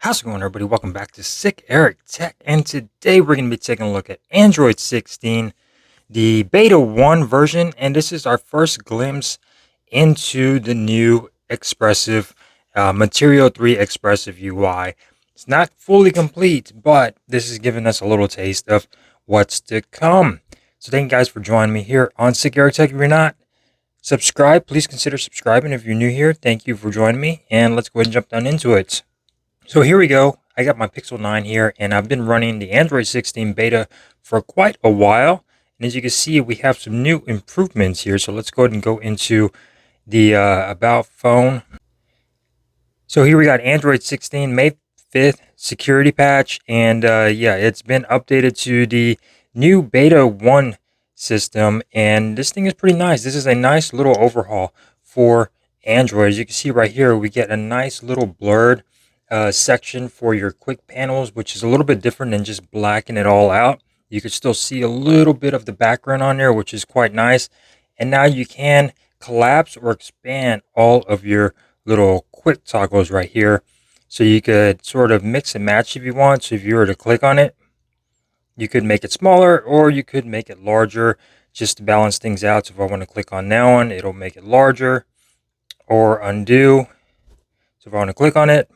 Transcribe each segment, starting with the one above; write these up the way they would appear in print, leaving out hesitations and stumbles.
How's it going, everybody? Welcome back to Sick Eric Tech, and today we're going to be taking a look at Android 16, the Beta 1 version, and this is our first glimpse into the new Expressive Material 3 Expressive UI. It's not fully complete, but this is giving us a little taste of what's to come. So thank you guys for joining me here on Sick Eric Tech. If you're not subscribed, please consider subscribing. If you're new here, thank you for joining me, and let's go ahead and jump down into it. So here we go. I got my Pixel 9 here, and I've been running the Android 16 beta for quite a while. And as you can see, we have some new improvements here. So let's go ahead and go into the About Phone. So here we got Android 16 May 5th security patch. And yeah, it's been updated to the new Beta 1 system. And this thing is pretty nice. This is a nice little overhaul for Android. As you can see right here, we get a nice little blurred section for your quick panels, which is a little bit different than just blacking it all out. You can still see a little bit of the background on there, which is quite nice. And now you can collapse or expand all of your little quick toggles right here. So you could sort of mix and match if you want. So if you were to click on it, you could make it smaller or you could make it larger just to balance things out. So if I want to click on that one, it'll make it larger, or undo. So if I want to click on it,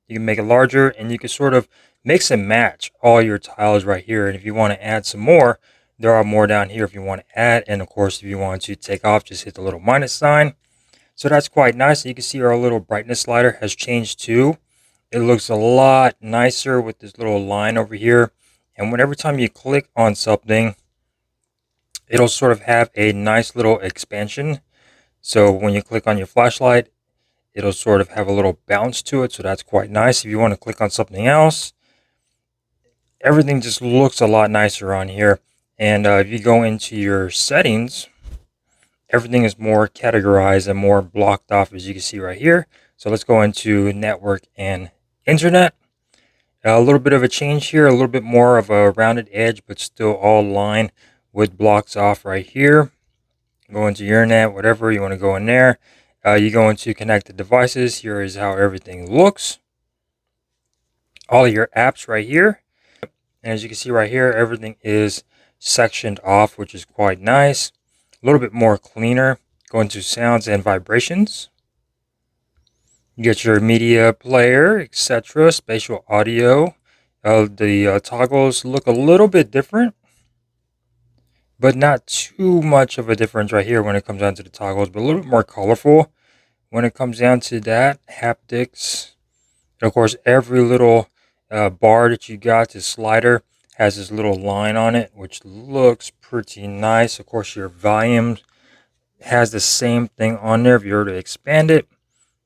you can make it larger, and you can sort of mix and match all your tiles right here. And if you want to add some more, there are more down here if you want to add. And of course, if you want to take off, just hit the little minus sign. So that's quite nice. You can see our little brightness slider has changed too. It looks a lot nicer with this little line over here. And whenever time you click on something, it'll sort of have a nice little expansion. So when you click on your flashlight, it'll sort of have a little bounce to it, so that's quite nice. If you want to click on something else, everything just looks a lot nicer on here. And if you go into your settings, everything is more categorized and more blocked off, as you can see right here. So let's go into network and internet. A little bit of a change here, a little bit more of a rounded edge, but still all lined with blocks off right here. Go into your net, whatever you want to go in there. You go into connected devices. Here is how everything looks. All of your apps right here. And as you can see right here, everything is sectioned off, which is quite nice. A little bit more cleaner. Go into sounds and vibrations. You get your media player, etc. Spatial audio. The toggles look a little bit different, but not too much of a difference right here when it comes down to the toggles, but a little bit more colorful when it comes down to that. Haptics. And of course, every little bar that you got, this slider, has this little line on it, which looks pretty nice. Of course, your volume has the same thing on there. If you were to expand it,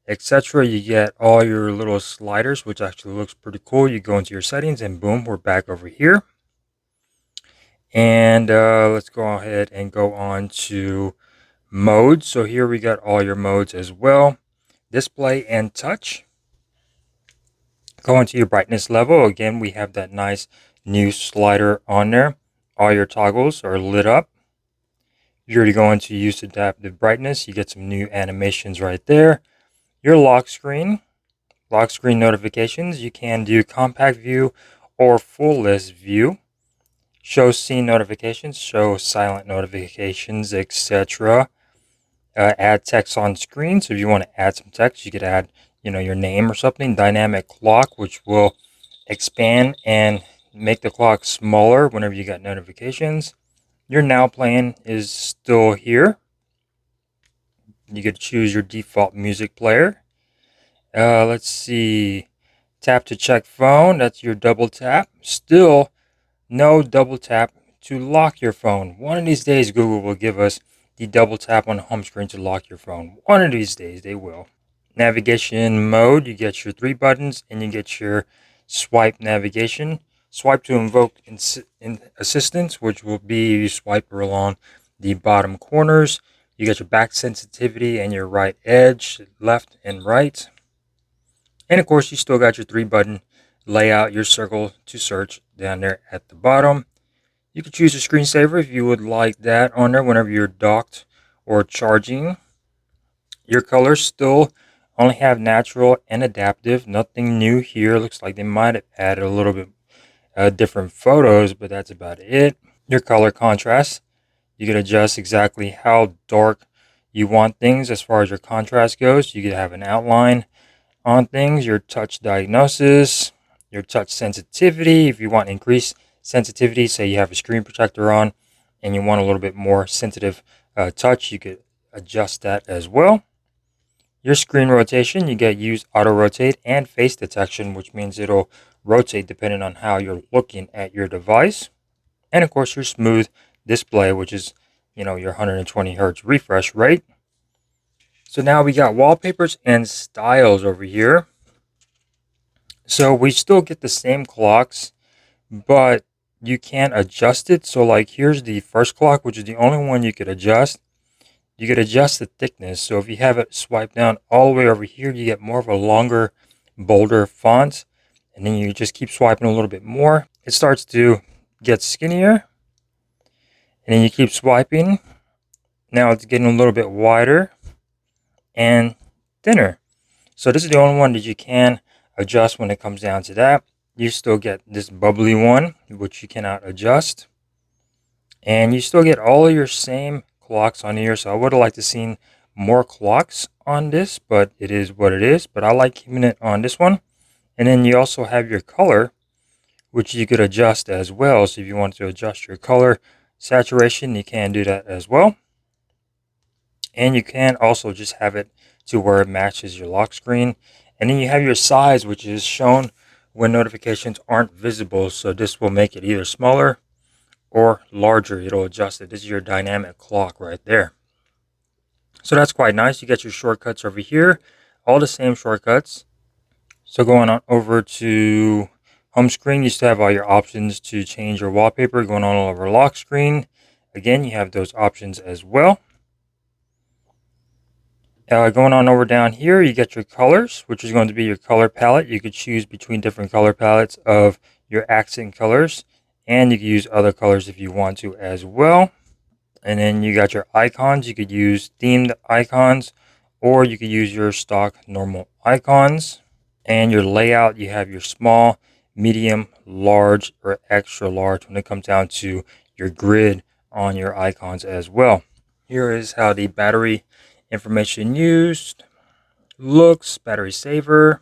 etc., you get all your little sliders, which actually looks pretty cool. You go into your settings, and boom, we're back over here. And let's go ahead and go on to modes. So here we got all your modes as well. Display and touch. Go into your brightness level. Again, we have that nice new slider on there. All your toggles are lit up. You're already going to use adaptive brightness. You get some new animations right there. Your lock screen notifications. You can do compact view or full list view. Show scene notifications, show silent notifications, etc. Add text on screen. So if you want to add some text, you could add, your name or something. Dynamic clock, which will expand and make the clock smaller whenever you got notifications. Your now playing is still here. You could choose your default music player. Let's see. Tap to check phone. That's your double tap. Still no double tap to lock your phone. One of these days, Google will give us the double tap on the home screen to lock your phone. One of these days, they will. Navigation mode, you get your 3 buttons, and you get your swipe navigation. Swipe to invoke assistance, which will be you swipe along the bottom corners. You get your back sensitivity and your right edge, left and right. And of course, you still got your 3-button layout, your circle to search down there at the bottom. You can choose a screensaver if you would like that on there whenever you're docked or charging. Your colors still Only have natural and adaptive. Nothing new here. Looks like they might have added a little bit different photos, but that's about it. Your color contrast. You can adjust exactly how dark you want things as far as your contrast goes. You can have an outline on things, your touch diagnosis, your touch sensitivity. If you want increased sensitivity, say you have a screen protector on and you want a little bit more sensitive touch, you could adjust that as well. Your screen rotation, you get use auto rotate and face detection, which means it'll rotate depending on how you're looking at your device. And of course, your smooth display, which is, your 120 hertz refresh rate. So now we got wallpapers and styles over here. So we still get the same clocks, but you can adjust it. So like here's the first clock, which is the only one you could adjust. You could adjust the thickness. So if you have it swipe down all the way over here, you get more of a longer, bolder font. And then you just keep swiping a little bit more. It starts to get skinnier. And then you keep swiping. Now it's getting a little bit wider and thinner. So this is the only one that you can adjust when it comes down to that. You still get this bubbly one, which you cannot adjust. And you still get all of your same clocks on here. So I would have liked to seen more clocks on this, but it is what it is. But I like keeping it on this one. And then you also have your color, which you could adjust as well. So if you want to adjust your color saturation, you can do that as well. And you can also just have it to where it matches your lock screen. And then you have your size, which is shown when notifications aren't visible. So this will make it either smaller or larger. It'll adjust it. This is your dynamic clock right there. So that's quite nice. You get your shortcuts over here, all the same shortcuts. So going on over to home screen, you still have all your options to change your wallpaper. Going on over lock screen, again, you have those options as well. Going on over down here, you get your colors, which is going to be your color palette. You could choose between different color palettes of your accent colors, and you can use other colors if you want to as well. And then you got your icons. You could use themed icons, or you could use your stock normal icons. And your layout, you have your small, medium, large, or extra large when it comes down to your grid on your icons as well. Here is how the battery information used looks, battery saver,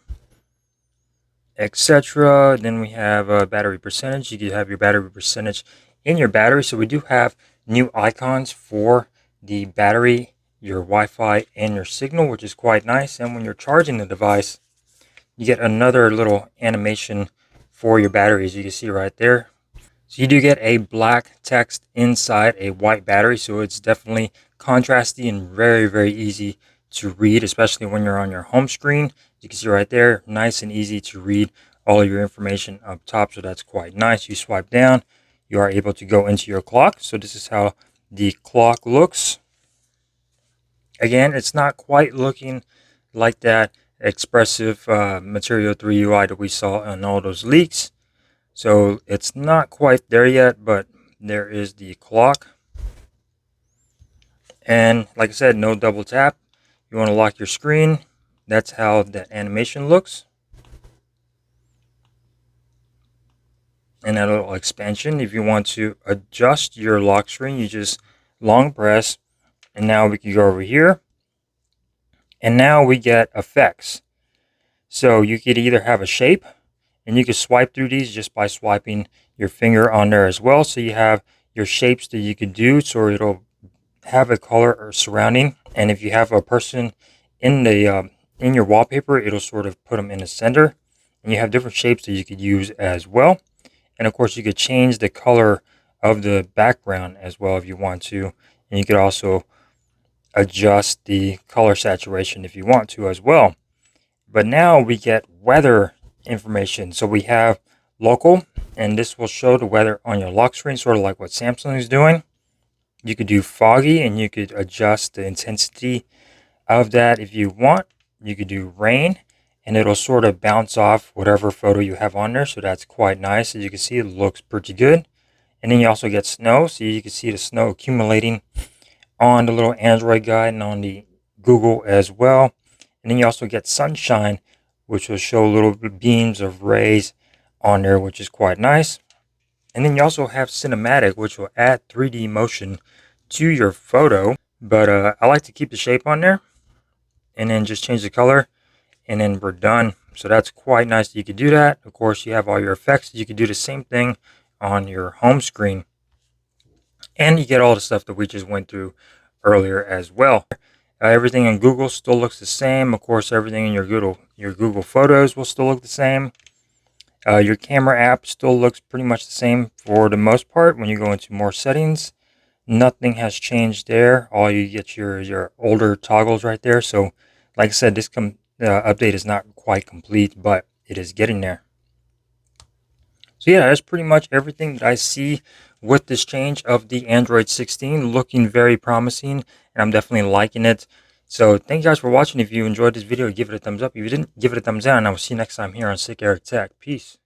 etc. Then we have a battery percentage. You can have your battery percentage in your battery. So we do have new icons for the battery, your Wi-Fi, and your signal, which is quite nice. And when you're charging the device, you get another little animation for your batteries. You can see right there. So you do get a black text inside a white battery. So it's definitely contrasty and very, very easy to read, especially when you're on your home screen. You can see right there, nice and easy to read all of your information up top. So that's quite nice. You swipe down, you are able to go into your clock. So this is how the clock looks. Again, it's not quite looking like that Expressive Material 3 UI that we saw on all those leaks. So it's not quite there yet, but there is the clock. And like I said, no double tap. You want to lock your screen. That's how that animation looks. And that little expansion. If you want to adjust your lock screen, you just long press. And now we can go over here. And now we get effects. So you could either have a shape, and you can swipe through these just by swiping your finger on there as well. So you have your shapes that you can do, so it'll have a color or surrounding. And if you have a person in the in your wallpaper, it'll sort of put them in the center. And you have different shapes that you could use as well. And of course, you could change the color of the background as well if you want to. And you could also adjust the color saturation if you want to as well. But now we get weather information. So we have local, and this will show the weather on your lock screen, sort of like what Samsung is doing. You could do foggy, and you could adjust the intensity of that if you want. You could do rain, and it'll sort of bounce off whatever photo you have on there. So that's quite nice. As you can see, it looks pretty good. And then you also get snow. So you can see the snow accumulating on the little Android guide and on the Google as well. And then you also get sunshine, which will show little beams of rays on there, which is quite nice. And then you also have cinematic, which will add 3D motion to your photo. But I like to keep the shape on there and then just change the color, and then we're done. So that's quite nice that you could do that. Of course, you have all your effects. You could do the same thing on your home screen. And you get all the stuff that we just went through earlier as well. Everything in Google still looks the same. Of course, everything in your Google Photos will still look the same. Your camera app still looks pretty much the same for the most part. When you go into more settings, nothing has changed there. All you get your older toggles right there. So, like I said, this update is not quite complete, but it is getting there. So yeah, that's pretty much everything that I see with this change of the Android 16, looking very promising, and I'm definitely liking it. So thank you guys for watching. If you enjoyed this video, give it a thumbs up. If you didn't, give it a thumbs down, and I will see you next time here on Sick Eric Tech. Peace.